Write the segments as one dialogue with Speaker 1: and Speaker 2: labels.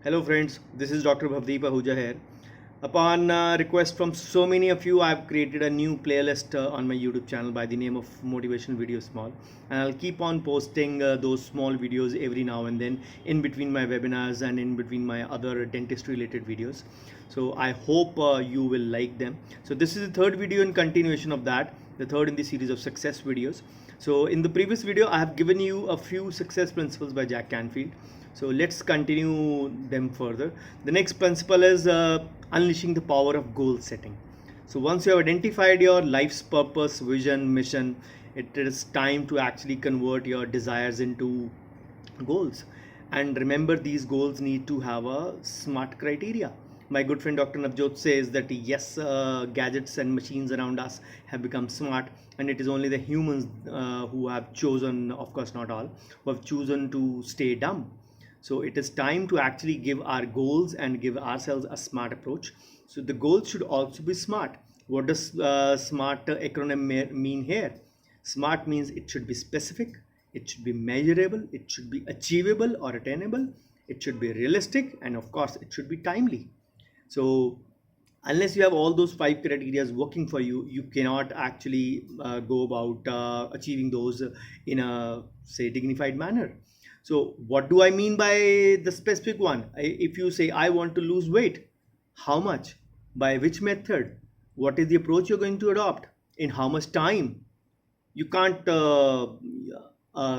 Speaker 1: Hello friends, this is Dr. Bhavdeep Ahuja here. Upon request from so many of you, I've created a new playlist on my YouTube channel by the name of Motivational Video Small. And I'll keep on posting those small videos every now and then in between my webinars and in between my other dentist related videos. So I hope you will like them. So this is the third video in continuation of that, the third in the series of success videos. So in the previous video, I have given you a few success principles by Jack Canfield. So let's continue them further. The next principle is unleashing the power of goal setting. So once you have identified your life's purpose, vision, mission, it is time to actually convert your desires into goals. And remember, these goals need to have a smart criteria. My good friend Dr. Navjot says that yes, gadgets and machines around us have become smart, and it is only the humans who have chosen, of course not all, who have chosen to stay dumb. So it is time to actually give our goals and give ourselves a smart approach. So the goals should also be smart. What does smart acronym mean here? Smart means it should be specific, it should be measurable, it should be achievable or attainable, it should be realistic, and of course it should be timely. So unless you have all those five criteria working for you, you cannot actually go about achieving those in a, say, dignified manner. So what do I mean by the specific one? If you say I want to lose weight, how much? By which method? What is the approach you're going to adopt? In how much time? You can't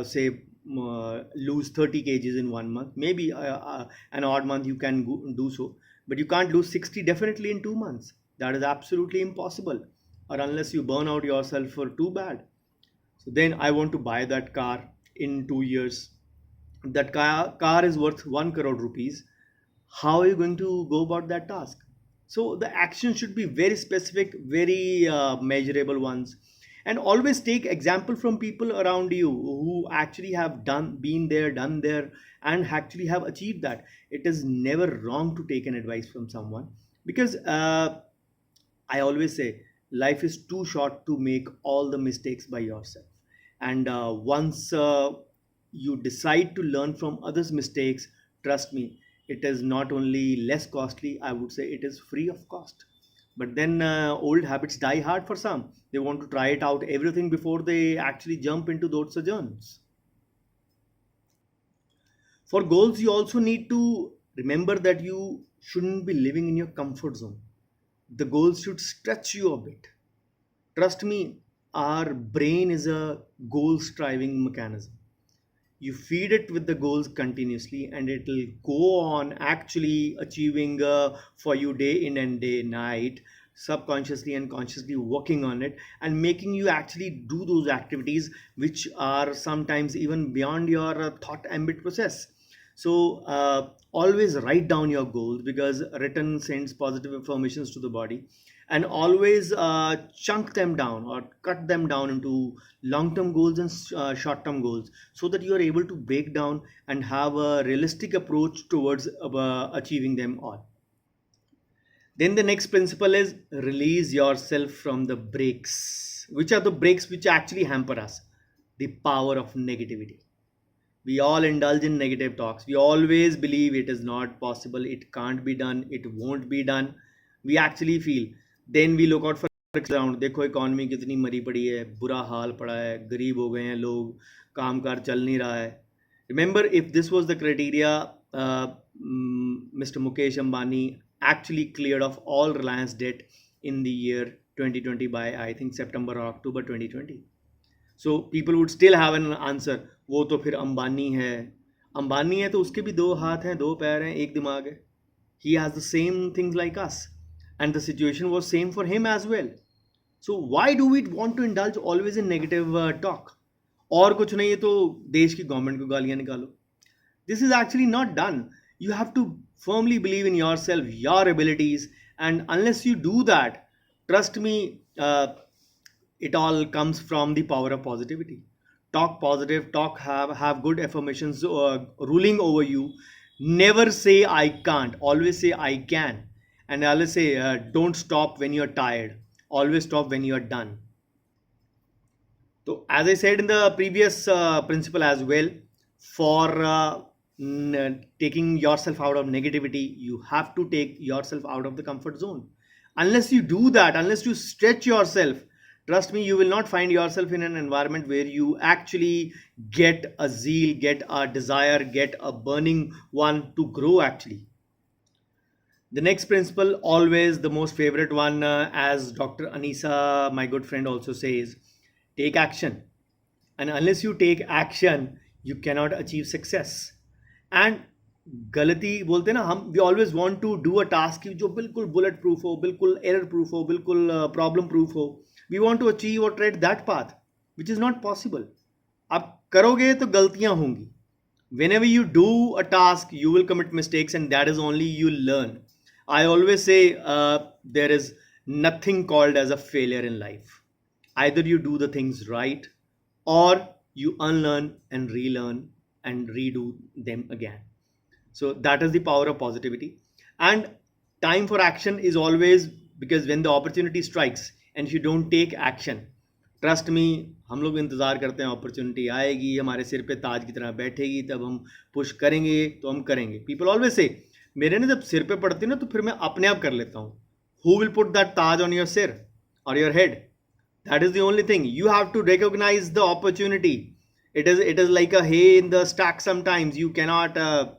Speaker 1: say lose 30 kgs in 1 month. Maybe an odd month you can do so, but you can't lose 60 definitely in 2 months. That is absolutely impossible, or unless you burn out yourself for too bad. So then I want to buy that car in 2 years. That car is worth 1 crore rupees. How are you going to go about that task? So the action should be very specific, very measurable ones, and always take example from people around you who actually have been there, done there, and actually have achieved that. It is never wrong to take an advice from someone, because I always say life is too short to make all the mistakes by yourself. And once you decide to learn from others' mistakes, trust me, it is not only less costly, I would say it is free of cost. But then old habits die hard for some. They want to try it out everything before they actually jump into those journeys. For goals, you also need to remember that you shouldn't be living in your comfort zone. The goals should stretch you a bit. Trust me, our brain is a goal striving mechanism. You feed it with the goals continuously, and it will go on actually achieving for you day in and day night, subconsciously and consciously working on it, and making you actually do those activities which are sometimes even beyond your thought ambit process. So always write down your goals, because written sends positive informations to the body. And always chunk them down or cut them down into long term goals and short term goals, so that you are able to break down and have a realistic approach towards achieving them all. Then the next principle is release yourself from the brakes. Which are the brakes which actually hamper us? The power of negativity. We all indulge in negative talks. We always believe it is not possible, it can't be done, it won't be done. We actually feel. Then we look out for around. देखो economy कितनी मरी पड़ी है, बुरा हाल पड़ा है, गरीब हो गए हैं लोग, काम कार चल नहीं रहा है. Remember, if this was the criteria, Mr. Mukesh Ambani actually cleared off all Reliance debt in the year 2020 by, I think, September or October 2020. So people would still have an answer. वो तो फिर अंबानी है. अंबानी है तो उसके भी दो हाथ हैं, दो पैर हैं, एक दिमाग है. He has the same things like us, and the situation was same for him as well. So why do we want to indulge always in negative talk? और कुछ नहीं है तो देश की गवर्नमेंट को गालियां निकालो. This is actually not done. You have to firmly believe in yourself, your abilities, and unless you do that, trust me, it all comes from the power of positivity. Talk positive, talk, have good affirmations ruling over you. Never say I can't, always say I can. And always say don't stop when you're tired, always stop when you're done. So as I said in the previous principle as well, for taking yourself out of negativity. You have to take yourself out of the comfort zone. Unless you do that, unless you stretch yourself, trust me, you will not find yourself in an environment where you actually get a zeal, get a desire, get a burning one to grow actually. The next principle, always the most favorite one, as Dr. Anisa, my good friend, also says, take action. And unless you take action, you cannot achieve success. And गलती बोलते हैं ना हम, we always want to do a task जो बिल्कुल bullet proof हो, बिल्कुल error proof हो, बिल्कुल प्रॉब्लम प्रूफ हो. We want to achieve or tread that path, which is not possible. आप करोगे तो गलतियां होंगी. Whenever you do a task, you will commit mistakes, and that is only you learn. I always say there is nothing called as a failure in life. Either you do the things right, or you unlearn and relearn and redo them again. So that is the power of positivity. And time for action is always, because when the opportunity strikes and if you don't take action, trust me, हम लोग इंतज़ार करते हैं opportunity आएगी, हमारे सिर पे ताज की तरह बैठेगी, तब हम पुश करेंगे तो हम करेंगे. पीपल ऑलवेज से, मेरे ना जब सिर पे पड़ती है ना तो फिर मैं अपने आप कर लेता हूँ. Who will put that Taj on your सिर और your head? That is the only thing. You have to recognize the opportunity. It is like a hay in the stack sometimes. You cannot the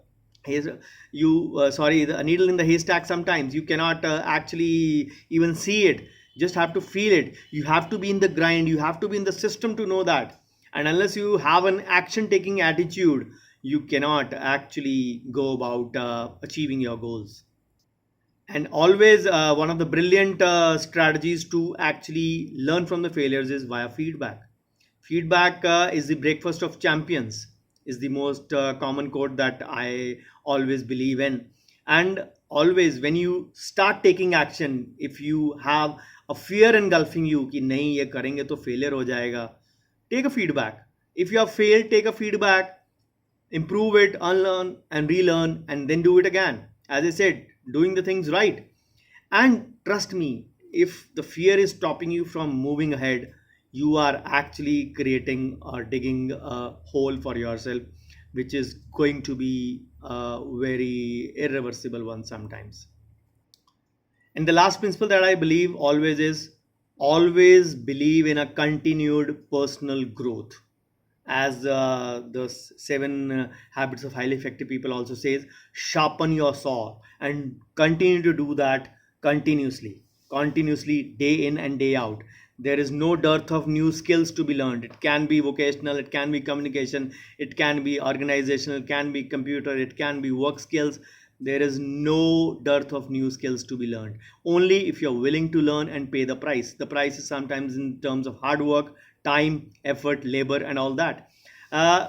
Speaker 1: needle in the haystack sometimes. You cannot actually even see it. Just have to feel it. You have to be in the grind. You have to be in the system to know that. And unless you have an action taking attitude, you cannot actually go about achieving your goals. And always, one of the brilliant strategies to actually learn from the failures is via feedback. Feedback is the breakfast of champions, is the most common quote that I always believe in. And always, when you start taking action, if you have a fear engulfing you कि नहीं ये करेंगे तो failure हो जाएगा, take a feedback. If you have failed, take a feedback, improve it, unlearn and relearn, and then do it again. As I said, doing the things right. And trust me, if the fear is stopping you from moving ahead, you are actually creating or digging a hole for yourself, which is going to be a very irreversible one sometimes. And the last principle that I believe always is, always believe in a continued personal growth. As the seven habits of highly effective people also says, sharpen your saw and continue to do that continuously, day in and day out. There is no dearth of new skills to be learned. It can be vocational, it can be communication, it can be organizational, it can be computer, it can be work skills. There is no dearth of new skills to be learned. Only if you're willing to learn and pay the price. The price is sometimes in terms of hard work, time, effort, labor, and all that.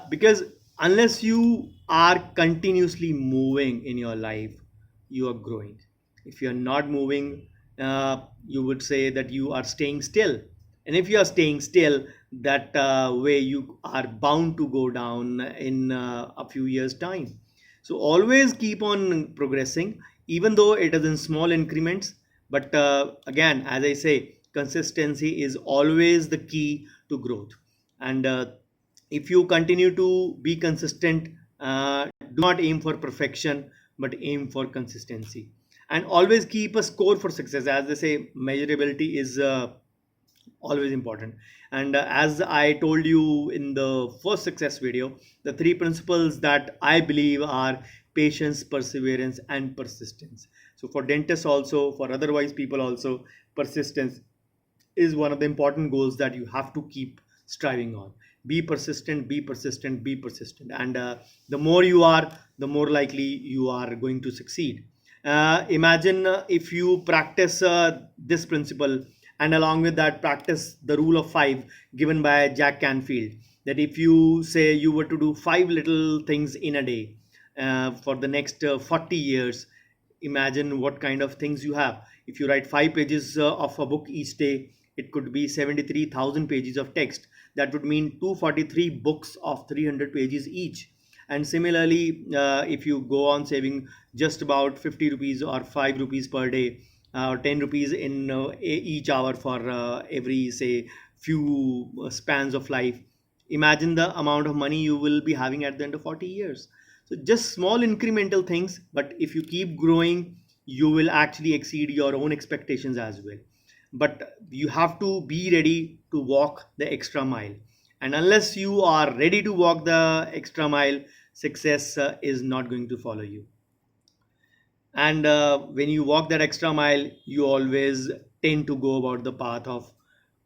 Speaker 1: Because unless you are continuously moving in your life, you are growing. If you're not moving, you would say that you are staying still. And if you are staying still, that way you are bound to go down in a few years' time. So always keep on progressing, even though it is in small increments. But again, as I say, consistency is always the key to growth. And if you continue to be consistent, do not aim for perfection, but aim for consistency. And always keep a score for success. As they say, measurability is always important. And as I told you in the first success video, the three principles that I believe are patience, perseverance, and persistence. So for dentists also, for otherwise people also, persistence is one of the important goals that you have to keep striving on. Be persistent, be persistent, be persistent. And the more you are, the more likely you are going to succeed. Imagine if you practice this principle, and along with that practice the rule of five given by Jack Canfield, that if you say you were to do five little things in a day for the next 40 years, imagine what kind of things you have. If you write 5 pages of a book each day, it could be 73,000 pages of text. That would mean 243 books of 300 pages each. And similarly, if you go on saving just about 50 rupees or 5 rupees per day, or 10 rupees in each hour for every, say, few spans of life, imagine the amount of money you will be having at the end of 40 years. So just small incremental things, but if you keep growing, you will actually exceed your own expectations as well. But you have to be ready to walk the extra mile. And unless you are ready to walk the extra mile, success is not going to follow you. And when you walk that extra mile, you always tend to go about the path of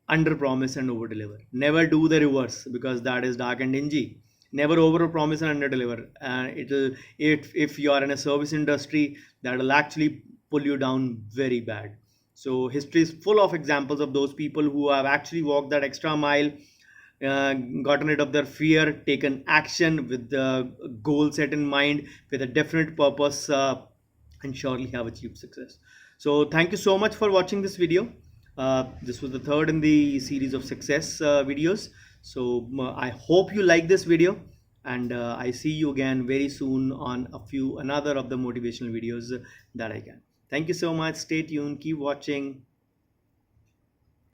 Speaker 1: under promise and over deliver. Never do the reverse, because that is dark and dingy. Never over promise and under deliver. It'll, if you are in a service industry, that will actually pull you down very bad. So history is full of examples of those people who have actually walked that extra mile, gotten rid of their fear, taken action with the goal set in mind, with a definite purpose, and surely have achieved success. So thank you so much for watching this video. This was the third in the series of success videos. So I hope you like this video, and I see you again very soon on another of the motivational videos that I can. Thank you so much. Stay tuned. Keep watching.